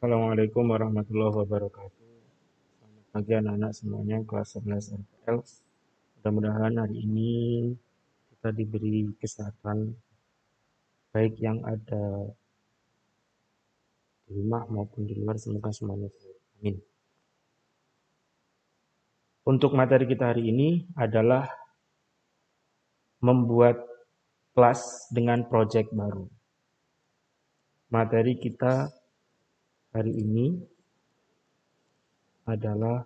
Assalamualaikum warahmatullahi wabarakatuh. Selamat pagi anak-anak semuanya kelas 11 RPL. Mudah-mudahan hari ini kita diberi kesehatan baik yang ada di rumah maupun di luar, semoga semuanya sehat. Amin. Untuk materi kita hari ini adalah membuat kelas dengan proyek baru. Materi kita hari ini adalah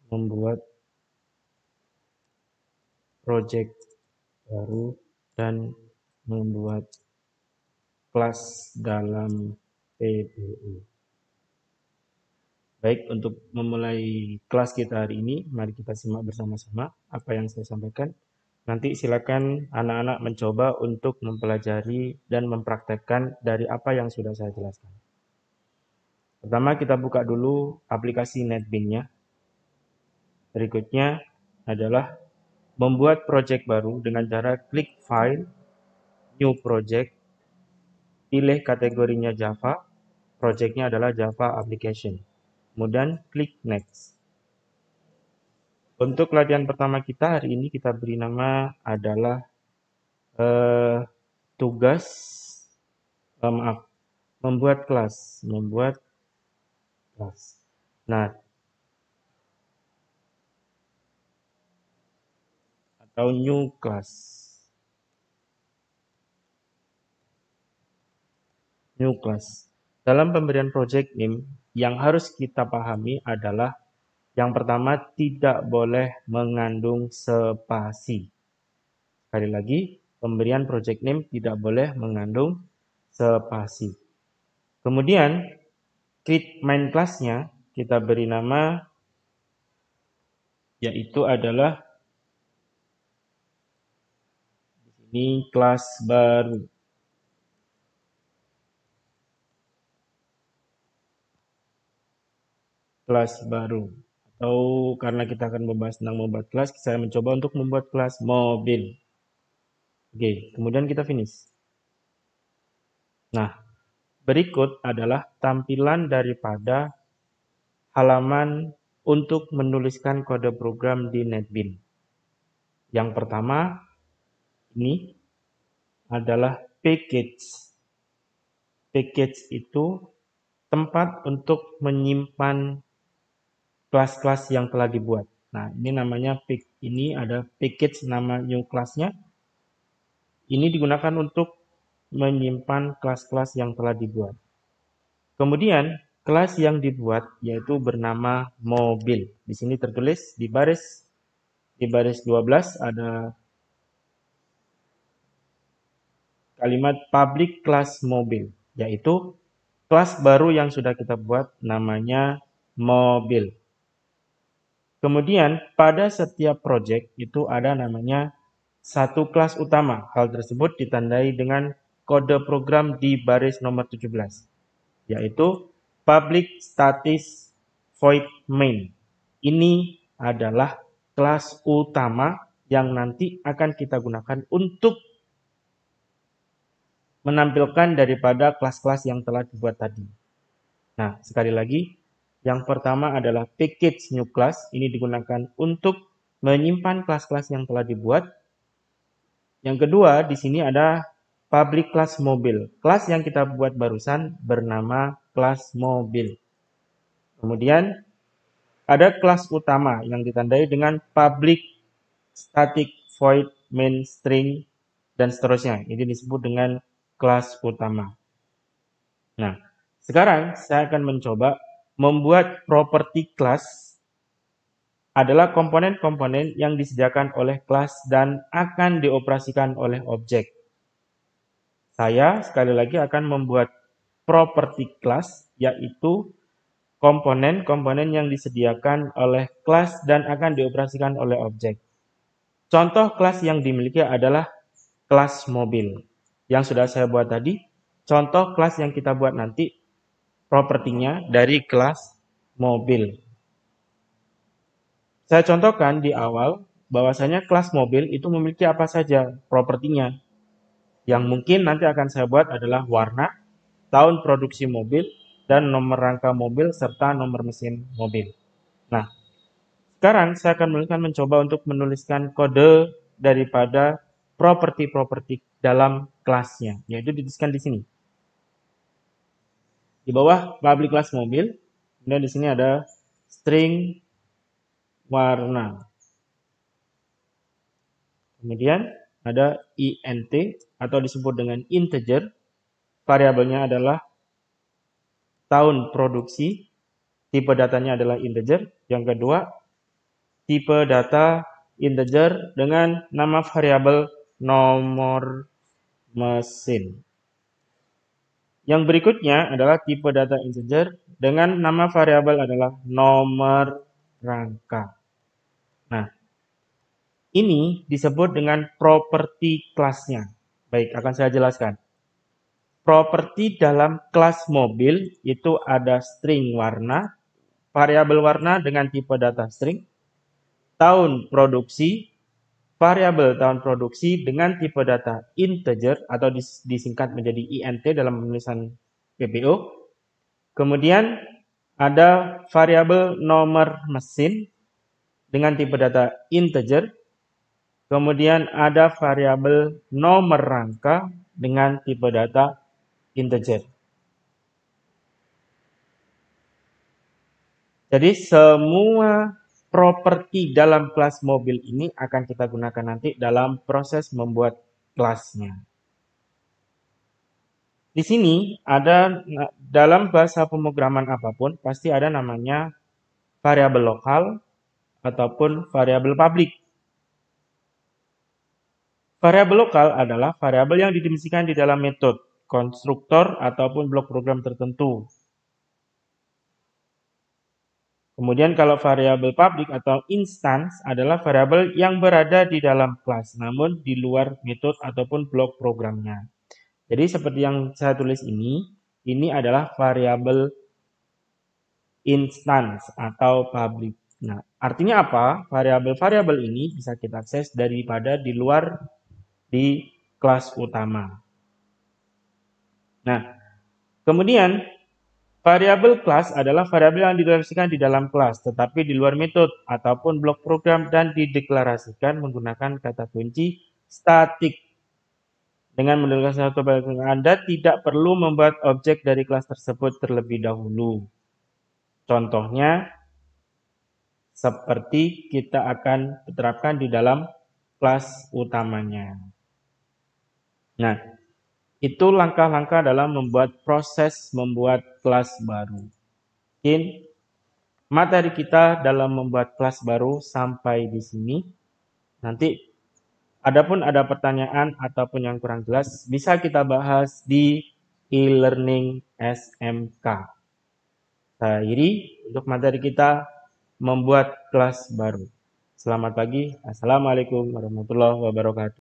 membuat proyek baru dan membuat kelas dalam PBU. Baik, untuk memulai kelas kita hari ini, mari kita simak bersama-sama apa yang saya sampaikan. Nanti silakan anak-anak mencoba untuk mempelajari dan mempraktekkan dari apa yang sudah saya jelaskan. Pertama, kita buka dulu aplikasi NetBeans-nya. Berikutnya adalah membuat project baru dengan cara klik File, New Project, pilih kategorinya Java, projectnya adalah Java Application. Kemudian klik Next. Untuk latihan pertama kita hari ini kita beri nama adalah tugas membuat kelas, Nah, atau new class. Dalam pemberian project name yang harus kita pahami adalah yang pertama tidak boleh mengandung spasi. Sekali lagi, pemberian project name tidak boleh mengandung spasi. Kemudian, create main class-nya kita beri nama yaitu adalah ini kelas baru. Atau karena kita akan membahas tentang membuat kelas, saya mencoba untuk membuat kelas mobil. Oke, kemudian kita finish. Nah, berikut adalah tampilan daripada halaman untuk menuliskan kode program di NetBeans. Yang pertama, ini adalah package. Package itu tempat untuk menyimpan kelas-kelas yang telah dibuat. Nah, ini namanya ini ada package nama new class-nya. Ini digunakan untuk menyimpan kelas-kelas yang telah dibuat. Kemudian, kelas yang dibuat yaitu bernama mobil. Di sini tertulis di baris 12 ada kalimat public class mobil, yaitu kelas baru yang sudah kita buat namanya mobil. Kemudian pada setiap project itu ada namanya satu kelas utama. Hal tersebut ditandai dengan kode program di baris nomor 17, yaitu public static void main. Ini adalah kelas utama yang nanti akan kita gunakan untuk menampilkan daripada kelas-kelas yang telah dibuat tadi. Nah, sekali lagi, yang pertama adalah package new class. Ini digunakan untuk menyimpan kelas-kelas yang telah dibuat. Yang kedua, di sini ada public class mobil. Kelas yang kita buat barusan bernama kelas mobil. Kemudian, ada kelas utama yang ditandai dengan public static void main string dan seterusnya. Ini disebut dengan kelas utama. Nah, sekarang saya akan mencoba membuat property class adalah komponen-komponen yang disediakan oleh kelas dan akan dioperasikan oleh objek. Saya sekali lagi akan membuat property class, yaitu komponen-komponen yang disediakan oleh kelas dan akan dioperasikan oleh objek. Contoh kelas yang dimiliki adalah kelas mobil. Yang sudah saya buat tadi, contoh kelas yang kita buat nanti, propertinya dari kelas mobil. Saya contohkan di awal, bahwasanya kelas mobil itu memiliki apa saja propertinya, Yang mungkin nanti akan saya buat adalah warna, tahun produksi mobil, dan nomor rangka mobil serta nomor mesin mobil. Nah, sekarang saya akan mencoba untuk menuliskan kode daripada properti-properti dalam kelasnya, yaitu dituliskan di sini. Di bawah public class mobil, kemudian di sini ada string warna. Kemudian ada int atau disebut dengan integer. Variabelnya adalah tahun produksi. Tipe datanya adalah integer. Yang kedua, tipe data integer dengan nama variabel nomor mesin. Yang berikutnya adalah tipe data integer dengan nama variabel adalah nomor rangka. Nah, ini disebut dengan properti kelasnya. Baik, akan saya jelaskan. Properti dalam kelas mobil itu ada string warna, variabel warna dengan tipe data string, tahun produksi, variabel tahun produksi dengan tipe data integer atau disingkat menjadi int dalam penulisan PPO. Kemudian ada variabel nomor mesin dengan tipe data integer. Kemudian ada variabel nomor rangka dengan tipe data integer. Jadi semua properti dalam kelas mobil ini akan kita gunakan nanti dalam proses membuat kelasnya. Di sini ada dalam bahasa pemrograman apapun pasti ada namanya variabel lokal ataupun variabel publik. Variabel lokal adalah variabel yang didefinisikan di dalam metode, konstruktor, ataupun blok program tertentu. Kemudian kalau variabel publik atau instance adalah variabel yang berada di dalam kelas, namun di luar metode ataupun blok programnya. Jadi seperti yang saya tulis ini adalah variabel instance atau publik. Nah, artinya apa? Variabel-variabel ini bisa kita akses daripada di luar di kelas utama. Nah, kemudian variabel kelas adalah variabel yang dideklarasikan di dalam kelas, tetapi di luar metode ataupun blok program dan dideklarasikan menggunakan kata kunci statik. Dengan mendeklarasikan satu variabel, Anda tidak perlu membuat objek dari kelas tersebut terlebih dahulu. Contohnya, seperti kita akan terapkan di dalam kelas utamanya. Nah, itu langkah-langkah dalam membuat proses membuat kelas baru. Mungkin materi kita dalam membuat kelas baru sampai di sini. Nanti adapun ada pertanyaan ataupun yang kurang jelas bisa kita bahas di e-learning SMK. Saya akhiri untuk materi kita membuat kelas baru. Selamat pagi. Assalamualaikum warahmatullahi wabarakatuh.